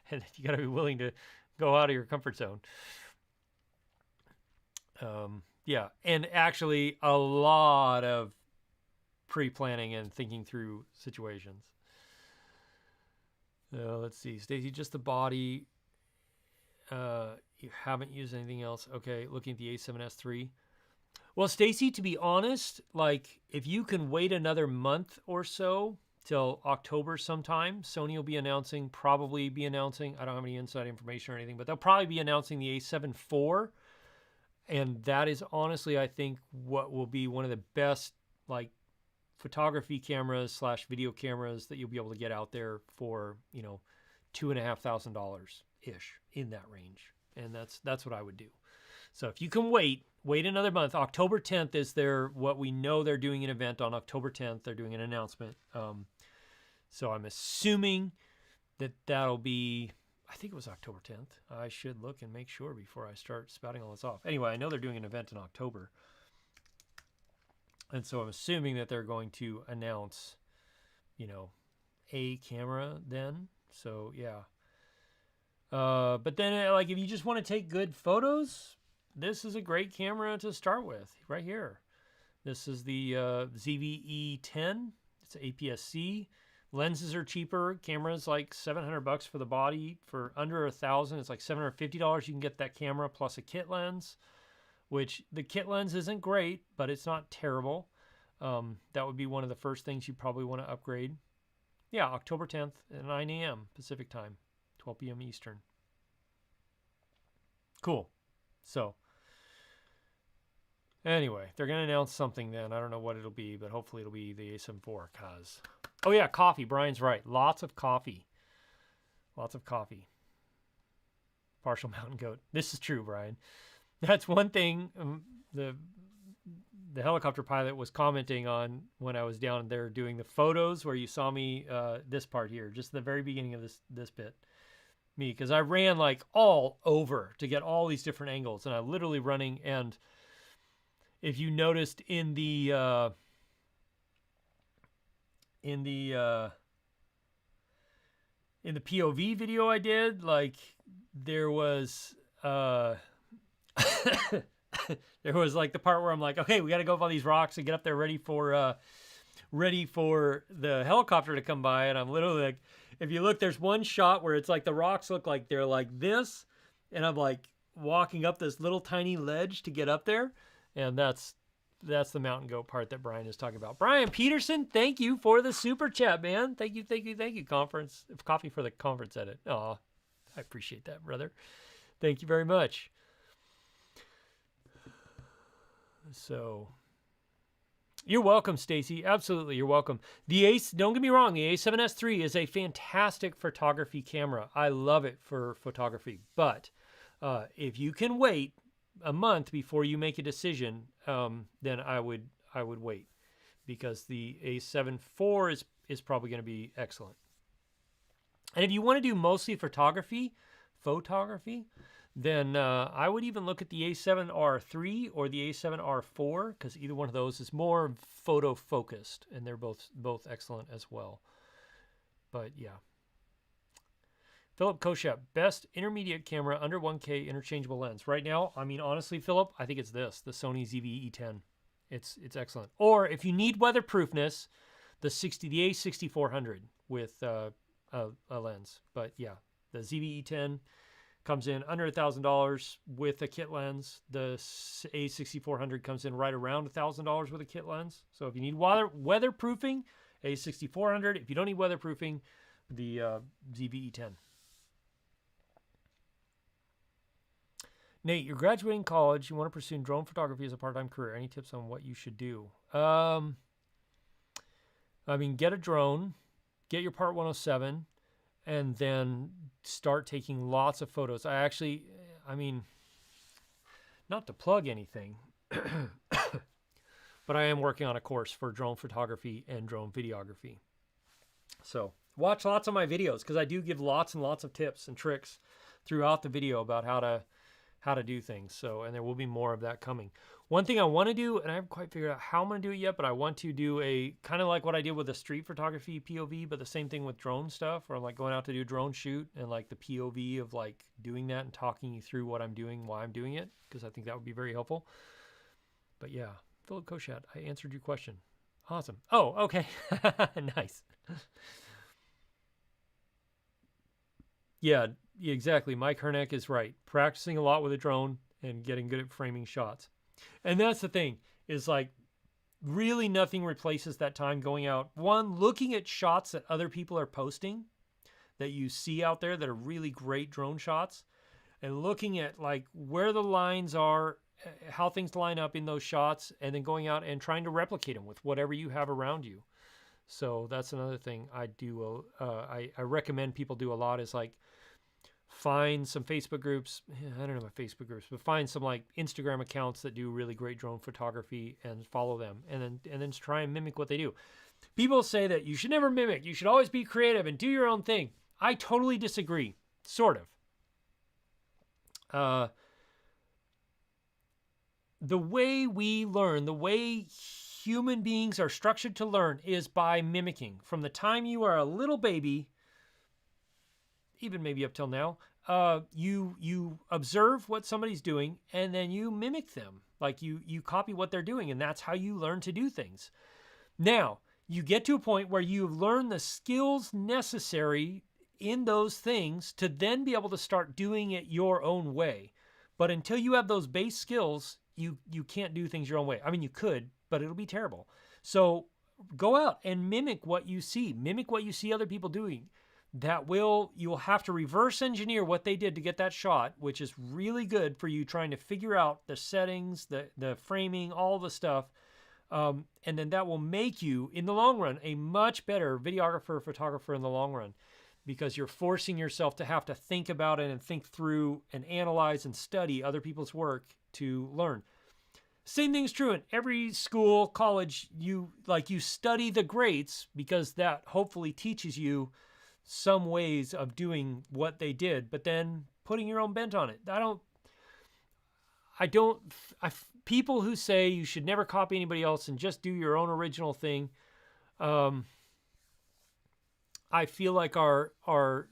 and you got to be willing to go out of your comfort zone. Yeah, and actually a lot of pre-planning and thinking through situations. Let's see, Stacy, just the body. You haven't used anything else. Okay, looking at the A7S III. Well, Stacy, to be honest, like if you can wait another month or so till October sometime, Sony will be announcing, probably be announcing, I don't have any inside information or anything, but they'll probably be announcing the A7 IV. And that is honestly, I think, what will be one of the best like photography cameras slash video cameras that you'll be able to get out there for, you know, $2,500 ish, in that range. And that's what I would do. So if you can wait another month. October 10th is what we know they're doing an event on October 10th. They're doing an announcement. So I'm assuming that'll be, I think it was October 10th. I should look and make sure before I start spouting all this off. Anyway, I know they're doing an event in October. And so I'm assuming that they're going to announce, you know, a camera then. So yeah. But then like if you just want to take good photos, this is a great camera to start with right here. This is the ZV-E10. It's an APS-C. Lenses are cheaper. Camera's like $700 for the body. For under $1,000, it's like $750. You can get that camera plus a kit lens, which the kit lens isn't great, but it's not terrible. That would be one of the first things you probably want to upgrade. Yeah, October 10th at 9 a.m. Pacific time, 12 p.m. Eastern. Cool. So anyway, they're going to announce something then. I don't know what it'll be, but hopefully it'll be the A7 IV. Oh yeah, coffee. Brian's right. Lots of coffee. Lots of coffee. Partial mountain goat. This is true, Brian. That's one thing the helicopter pilot was commenting on when I was down there doing the photos where you saw me, this part here, just the very beginning of this bit. Me, because I ran like all over to get all these different angles, and I'm literally running. And if you noticed in the POV video I did, like there was there was like the part where I'm like, okay, we got to go up on these rocks and get up there ready for the helicopter to come by. And I'm literally like, if you look, there's one shot where it's like the rocks look like they're like this, and I'm like walking up this little tiny ledge to get up there. And that's the mountain goat part that Brian is talking about. Brian Peterson, thank you for the super chat, man. Thank you. Coffee for the conference edit. Oh, I appreciate that, brother. Thank you very much. So you're welcome, Stacy. Absolutely, you're welcome. Don't get me wrong, the A7S III is a fantastic photography camera. I love it for photography. But if you can wait a month before you make a decision, then I would wait, because the A7 IV is probably going to be excellent. And if you want to do mostly photography, then I would even look at the A7R III or the A7R4, because either one of those is more photo focused, and they're both excellent as well. But yeah. Philip Koshep, best intermediate camera under 1K interchangeable lens. Right now, I mean, honestly, Philip, I think it's the Sony ZV-E10. It's excellent. Or if you need weatherproofness, the A6400 with a lens. But yeah, the ZV-E10 comes in under $1,000 with a kit lens. The A6400 comes in right around $1,000 with a kit lens. So if you need weatherproofing, A6400. If you don't need weatherproofing, the ZV-E10. Nate, you're graduating college. You want to pursue drone photography as a part-time career. Any tips on what you should do? I mean, get a drone, get your Part 107, and then start taking lots of photos. I mean, not to plug anything, but I am working on a course for drone photography and drone videography. So watch lots of my videos, because I do give lots and lots of tips and tricks throughout the video about how to do things. So, and there will be more of that coming. One thing I want to do, and I haven't quite figured out how I'm going to do it yet, but I want to do a kind of like what I did with the street photography POV, but the same thing with drone stuff, where I'm like going out to do a drone shoot and like the POV of like doing that and talking you through what I'm doing, why I'm doing it, because I think that would be very helpful. But yeah, Philip Koshat, I answered your question. Awesome. Oh, okay. Nice. Yeah, exactly. Mike Herneck is right. Practicing a lot with a drone and getting good at framing shots. And that's the thing, is like really nothing replaces that time going out. One, looking at shots that other people are posting that you see out there that are really great drone shots, and looking at like where the lines are, how things line up in those shots, and then going out and trying to replicate them with whatever you have around you. So that's another thing I do. I recommend people do a lot, is like find some Facebook groups. I don't know about Facebook groups, but find some like Instagram accounts that do really great drone photography and follow them, and then try and mimic what they do. People say that you should never mimic. You should always be creative and do your own thing. I totally disagree. Sort of. The way we learn, the way human beings are structured to learn, is by mimicking. From the time you are a little baby, even maybe up till now, you observe what somebody's doing, and then you mimic them. Like you copy what they're doing, and that's how you learn to do things. Now, you get to a point where you've learned the skills necessary in those things to then be able to start doing it your own way. But until you have those base skills, you can't do things your own way. I mean, you could, but it'll be terrible. So go out and mimic what you see. Mimic what you see other people doing. You'll have to reverse engineer what they did to get that shot, which is really good for you trying to figure out the settings, the framing, all the stuff. And then that will make you, in the long run, a much better videographer, photographer in the long run, because you're forcing yourself to have to think about it and think through and analyze and study other people's work to learn. Same thing is true in every school, college. You study the greats, because that hopefully teaches you some ways of doing what they did, but then putting your own bent on it. People who say you should never copy anybody else and just do your own original thing, I feel like are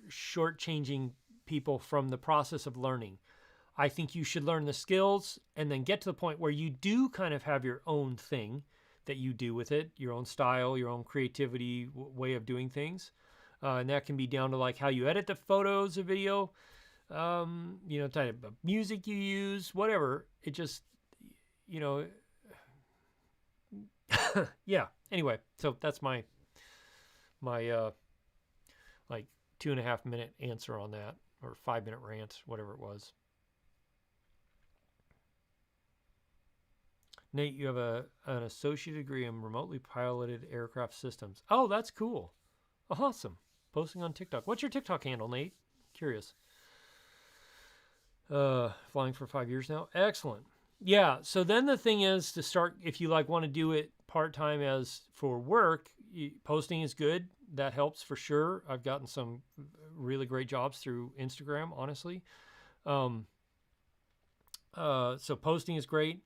shortchanging people from the process of learning. I think you should learn the skills and then get to the point where you do kind of have your own thing that you do with it, your own style, your own creativity, way of doing things. And that can be down to like how you edit the photos or video, type of music you use, whatever. It just, yeah. Anyway, so that's my like 2.5 minute answer on that, or 5 minute rant, whatever it was. Nate, you have an associate degree in remotely piloted aircraft systems. Oh, that's cool. Awesome. Posting on TikTok. What's your TikTok handle, Nate? Curious. Flying for 5 years now. Excellent. Yeah. So then the thing is to start, if you want to do it part-time as for work, posting is good. That helps for sure. I've gotten some really great jobs through Instagram, honestly. So posting is great.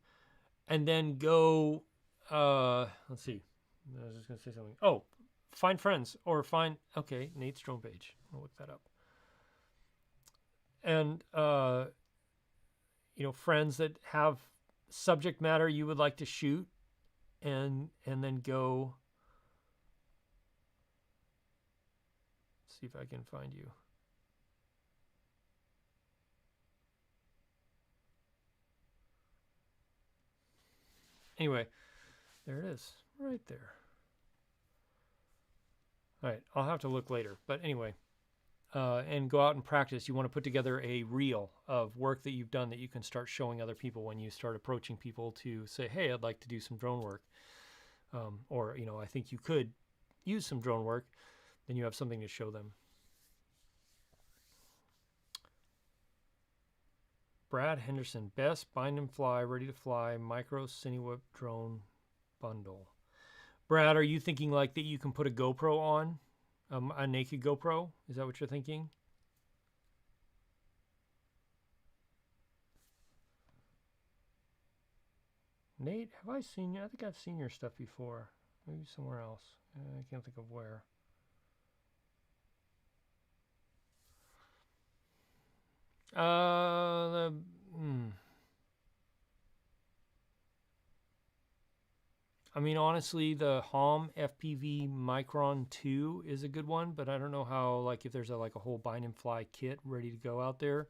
And then go, let's see. I was just going to say something. Oh, find friends or okay, Nate's drone page. I'll look that up. And, friends that have subject matter you would like to shoot, and then go. See if I can find you. Anyway, there it is, right there. All right, I'll have to look later. But anyway, and go out and practice. You want to put together a reel of work that you've done that you can start showing other people when you start approaching people to say, hey, I'd like to do some drone work. Or, I think you could use some drone work. Then you have something to show them. Brad Henderson, best bind and fly, ready to fly, micro Cinewhip drone bundle. Brad, are you thinking like that you can put a GoPro on, a naked GoPro? Is that what you're thinking? Nate, have I seen you? I think I've seen your stuff before. Maybe somewhere else. I can't think of where. I mean, honestly, the HOM FPV Micron 2 is a good one, but I don't know how, if there's a whole bind and fly kit ready to go out there.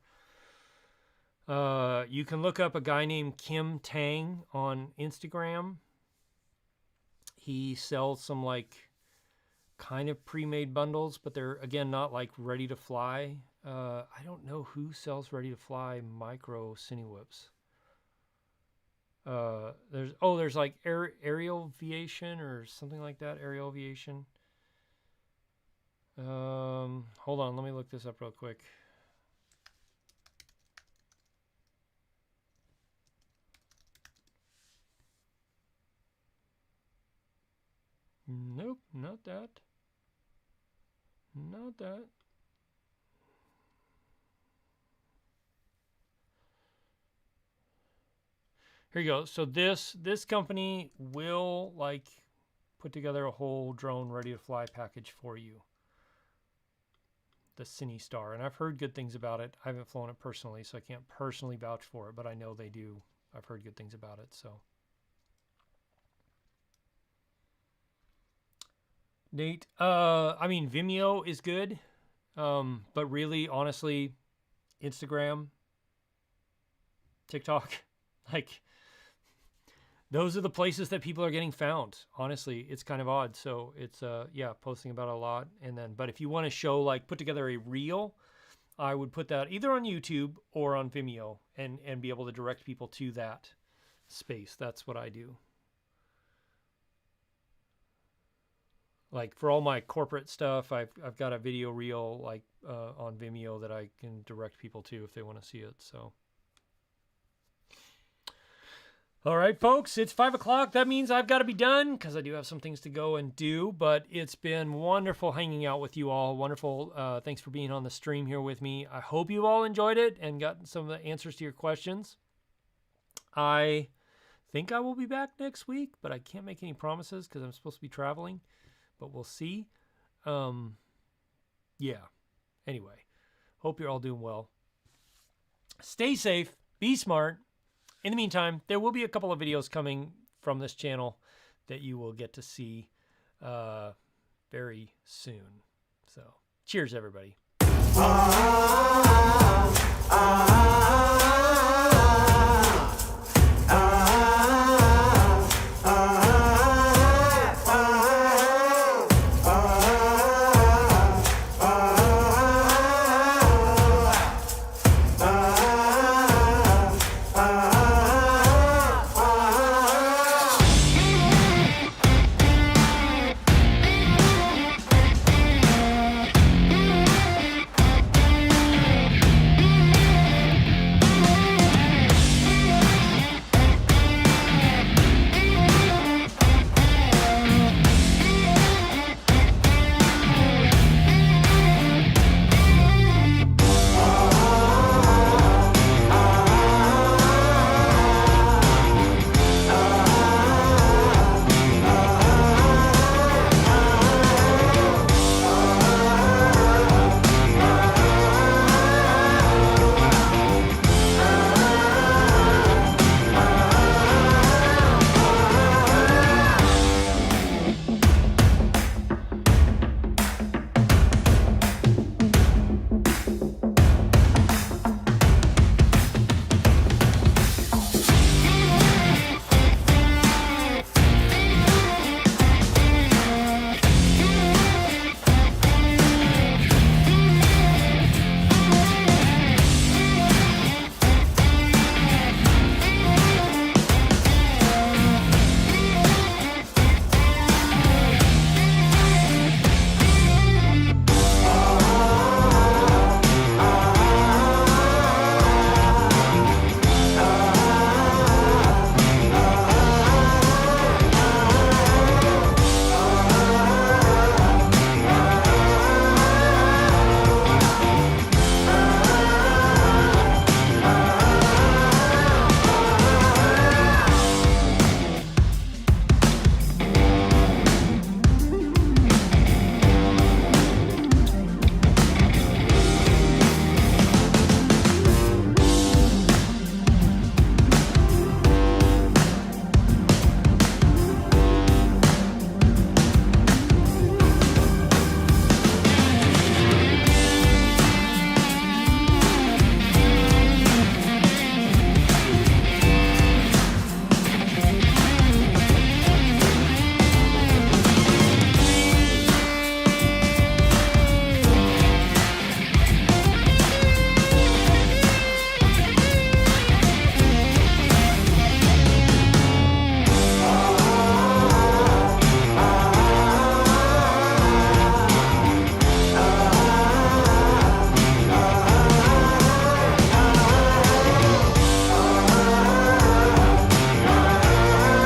You can look up a guy named Kim Tang on Instagram. He sells some like kind of pre-made bundles, but they're again not like ready to fly. I don't know who sells ready to fly micro cine whips. There's like aerial aviation or something like that. Aerial aviation. Hold on, let me look this up real quick. Nope, not that. Not that. Here you go. So this company will like put together a whole drone ready to fly package for you. The Cine Star, and I've heard good things about it. I haven't flown it personally, so I can't personally vouch for it, but I know they do. I've heard good things about it, so. Nate, I mean, Vimeo is good, but really, honestly, Instagram, TikTok, like, those are the places that people are getting found. Honestly, it's kind of odd. So it's, yeah, posting about it a lot. And then, but if you want to show, like, put together a reel, I would put that either on YouTube or on Vimeo and be able to direct people to that space. That's what I do. Like for all my corporate stuff, I've got a video reel like on Vimeo that I can direct people to if they want to see it. So, all right, folks, it's 5 o'clock. That means I've got to be done because I do have some things to go and do. But it's been wonderful hanging out with you all. Wonderful. Thanks for being on the stream here with me. I hope you all enjoyed it and got some of the answers to your questions. I think I will be back next week, but I can't make any promises because I'm supposed to be traveling. But we'll see. Yeah. Anyway, hope you're all doing well. Stay safe. Be smart. In the meantime, there will be a couple of videos coming from this channel that you will get to see very soon. So, cheers, everybody.